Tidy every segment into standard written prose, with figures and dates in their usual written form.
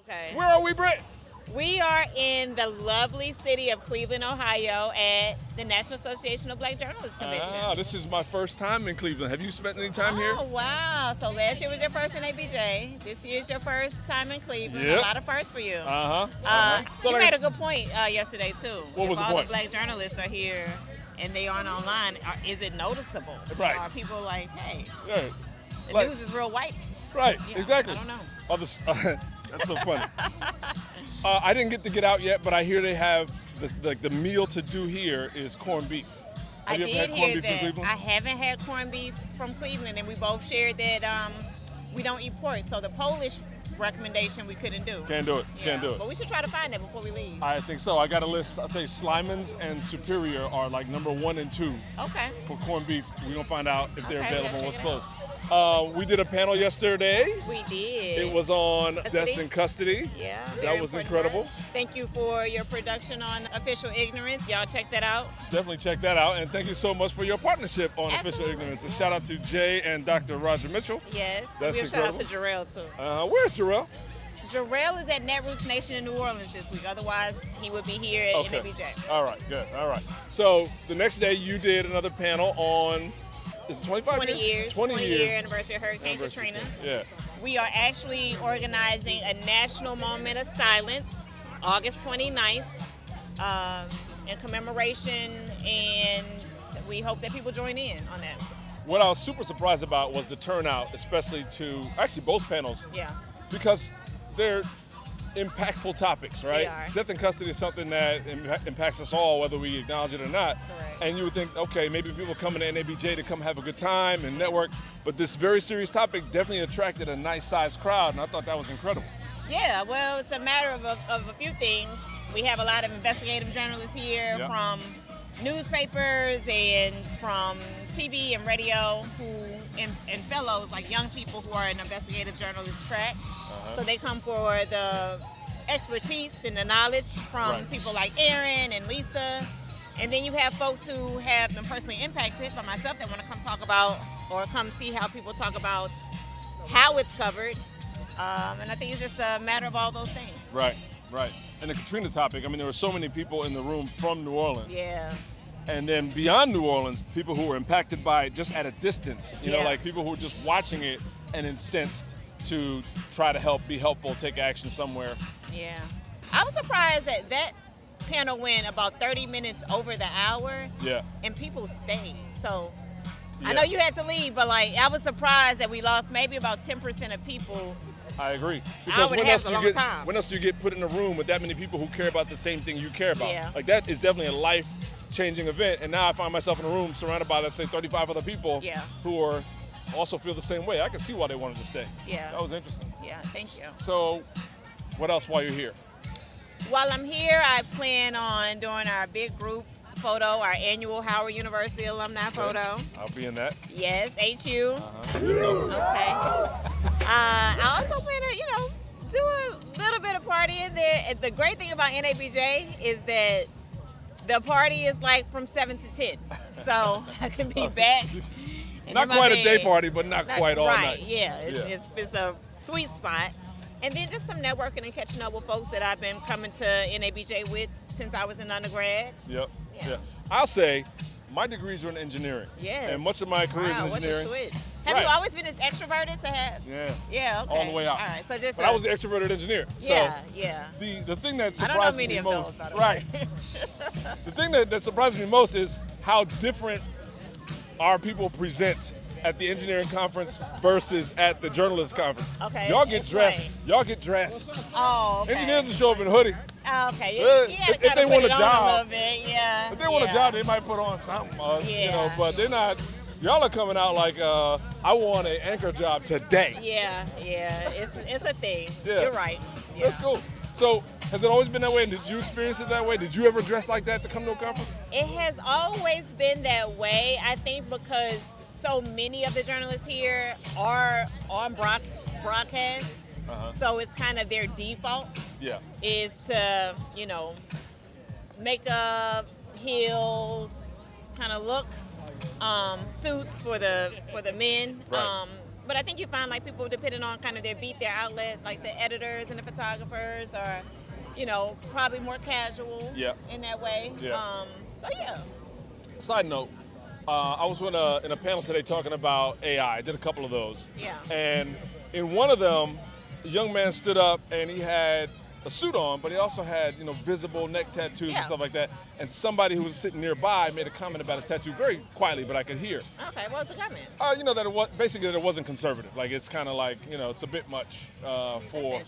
Okay. Where are we, Britt? We are in the lovely city of Cleveland, Ohio at the National Association of Black Journalists Convention. This is my first time in Cleveland. Have you spent any time here? Oh, wow. So last year was your first in NABJ. This year's your first time in Cleveland. Yep. A lot of firsts for you. So you like- made a good point yesterday, too. What was if the all point? the black journalists are here and they aren't online, is it noticeable? Right. Are people like, hey, Yeah. the Like- news is real white? Right, Yeah, exactly. I don't know. That's so funny. I didn't get out yet, but I hear they have the meal to do here is corned beef. Have you ever had corned beef in Cleveland? I haven't had corned beef from Cleveland, and we both shared that we don't eat pork. So the Polish recommendation we couldn't do. Can't do it. Yeah, Can't do it. But we should try to find that before we leave. I think so. I got a list. I'll tell you, Slyman's and Superior are like number 1 and 2 Okay. for corned beef. We're gonna find out if they're Okay, available and we'll what's check it closed. We did a panel yesterday. We did. It was on Custody? Deaths in Custody. Yeah. That very was important incredible. work. Thank you for your production on Official Ignorance. Y'all check that out. Definitely check that out. And thank you so much for your partnership on Official Absolutely. Ignorance. And shout out to Jay and Dr. Roger Mitchell. Yes. That's we have shout out to incredible. Jarrell, too. Where's Jarrell? Jarrell is at Netroots Nation in New Orleans this week. Otherwise, he would be here at Okay. NABJ. All right, good. All right. So the next day you did another panel on, is it 25 20 years. 20 years. year anniversary of Hurricane Katrina. Yeah. We are actually organizing a national moment of silence, August 29th, in commemoration, and we hope that people join in on that. What I was super surprised about was the turnout, especially to, actually both panels, Yeah. because they're impactful topics, right? They are. Death in custody is something that impacts us all, whether we acknowledge it or not. Correct. And you would think, okay, maybe people coming to NABJ to come have a good time and network, but this very serious topic definitely attracted a nice-sized crowd, and I thought that was incredible. Yeah, well, it's a matter of a few things. We have a lot of investigative journalists here Yep. from newspapers and from TV and radio and fellows, like young people who are in investigative journalist track. So they come for the expertise and the knowledge from Right. people like Aaron and Lisa. And then you have folks who have been personally impacted by myself that want to come talk about or come see how people talk about how it's covered. And I think it's just a matter of all those things. Right, right. And the Katrina topic, I mean, there were so many people in the room from New Orleans. Yeah. And then beyond New Orleans, people who were impacted by it just at a distance, you know, Yeah. like people who were just watching it and incensed to try to help, be helpful, take action somewhere. Yeah. I was surprised that that panel went about 30 minutes over the hour Yeah. and people stayed. So Yeah. I know you had to leave, but like I was surprised that we lost maybe about 10% of people. I agree. Hour and a half is a long time. when else do you get put in a room with that many people who care about the same thing you care about? Yeah. Like that is definitely a life-changing event. And now I find myself in a room surrounded by, let's say, 35 other people Yeah. who are also feel the same way. I can see why they wanted to stay. Yeah. That was interesting. Yeah, thank you. So, what else while you're here? While I'm here, I plan on doing our big group photo, our annual Howard University alumni photo. I'll be in that. Yes, HU. Uh-huh. Okay. I also plan to, do a little bit of partying there. The great thing about NABJ is that the party is like from 7 to 10. So I can be back. and Not in my quite a day bed. party, but not quite all right, night. yeah. Yeah. It's a sweet spot. And then just some networking and catching up with folks that I've been coming to NABJ with since I was in undergrad. Yep. Yeah. Yeah. I'll say my degrees are in engineering. Yes. And much of my career is Wow, in what a engineering. switch. Have Right. you always been as extroverted to have? Yeah. Yeah, okay. All the way out. All right, so just But I was the extroverted engineer. So yeah, yeah. the thing that I don't know surprises many me of most, those, by the right? way. The thing that surprises me most is how different our people present at the engineering conference versus at the journalist conference. Okay, Y'all get explain. dressed. Y'all get dressed. Oh, okay. Engineers will show up in a hoodie. Oh, okay. You If gotta they kinda want put a it job- on a little bit, yeah. If they want a yeah. job, they might put on something else, Yeah. but they're not. Y'all are coming out like, I want an anchor job today. Yeah, yeah. It's a thing. Yeah. You're right. Yeah. That's cool. So, has it always been that way? And did you experience it that way? Did you ever dress like that to come to a conference? It has always been that way, I think, because so many of the journalists here are on broadcast. Uh-huh. So it's kind of their default Yeah. is to, makeup, heels, kind of look, suits for the men. Right. but I think you find like people, depending on kind of their beat, their outlet, like the editors and the photographers are, probably more casual in that way. Yeah. So yeah. Side note, I was in a panel today talking about AI. I did a couple of those. Yeah. And in one of them, a young man stood up and he had a suit on, but he also had, visible neck tattoos and stuff like that. And somebody who was sitting nearby made a comment about his tattoo very quietly, but I could hear. Okay, what was the comment? That it was basically that it wasn't conservative. Like it's kind of like, it's a bit much for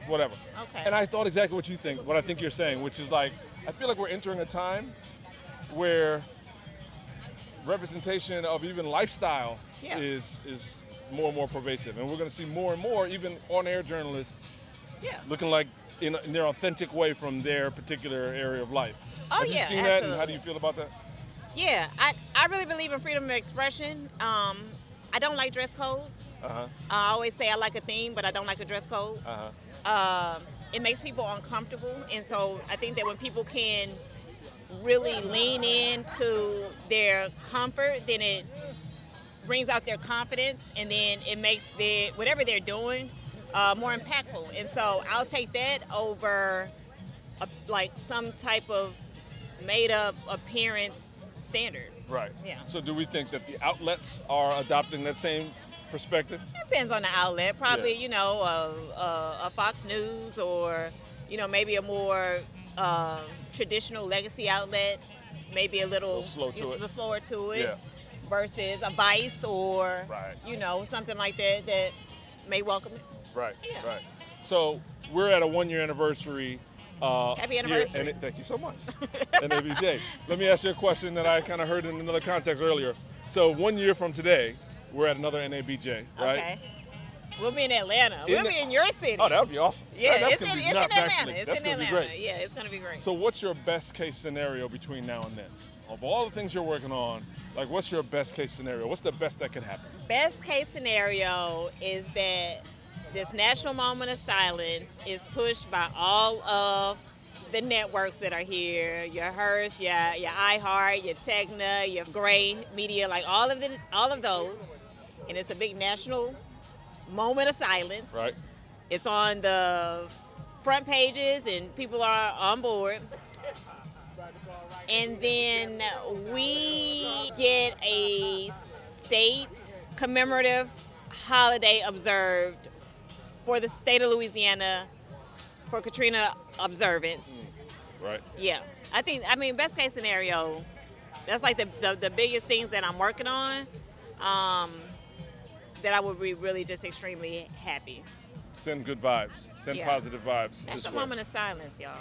whatever. Okay. And I thought exactly what I think you're saying, which is like, I feel like we're entering a time where representation of even lifestyle is more and more pervasive, and we're going to see more and more even on-air journalists looking like in their authentic way from their particular area of life. Have you seen that, and how do you feel about that? Yeah, I really believe in freedom of expression. I don't like dress codes. I always say I like a theme, but I don't like a dress code. It makes people uncomfortable, and so I think that when people can really lean into their comfort, then it brings out their confidence, and then it makes whatever they're doing more impactful. And so I'll take that over like some type of made-up appearance standard. Right. Yeah. So do we think that the outlets are adopting that same perspective? Depends on the outlet. Probably, a Fox News or, maybe a more traditional legacy outlet, maybe a little slower to it. Yeah. Versus a Vice or, something like that may welcome it. Right, Yeah. right. So we're at a 1-year anniversary. Happy anniversary. Here, and thank you so much. NABJ. Let me ask you a question that I kind of heard in another context earlier. So 1 year from today, we're at another NABJ, right? Okay. We'll be in Atlanta. We'll be in your city. Oh, that would be awesome. Yeah, that's it's gonna in be nuts, Atlanta. actually. It's That's in gonna Atlanta. be great. Yeah, it's going to be great. So what's your best case scenario between now and then? Of all the things you're working on, like what's your best case scenario? What's the best that could happen? Best case scenario is that this national moment of silence is pushed by all of the networks that are here, your Hearst, your iHeart, your Tegna, your Gray Media, like all of those. And it's a big national moment of silence. Right. It's on the front pages and people are on board. And then we get a state commemorative holiday observed for the state of Louisiana for Katrina observance. Right. Yeah. Best case scenario, that's like the biggest things that I'm working on, that I would be really just extremely happy. Send good vibes. Send positive vibes. That's this a way. moment of silence, y'all.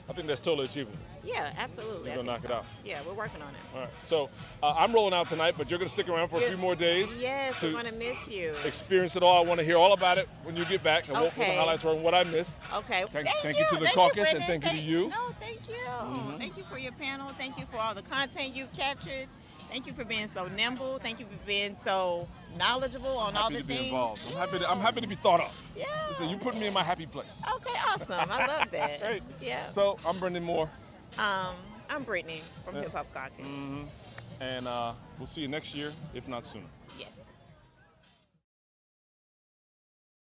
I think that's totally achievable. Yeah, absolutely. You're going to knock it out. Yeah, we're working on it. All right. So I'm rolling out tonight, but you're going to stick around for a few more days. Yes, we're going to miss you. Experience it all. I want to hear all about it when you get back and what the highlights were and what I missed. Okay. Thank you to the Caucus and thank you to you. No, thank you. Mm-hmm. Thank you for your panel. Thank you for all the content you captured. Thank you for being so nimble. Thank you for being so knowledgeable on all the things. I'm happy to be involved. I'm happy to be thought of. Yeah. Listen, you put me in my happy place. Okay, awesome. I love that. Great. Yeah. So I'm Bryndan Moore. I'm Brittany from Hip Hop Caucus. Mm-hmm. And we'll see you next year, if not sooner. Yes.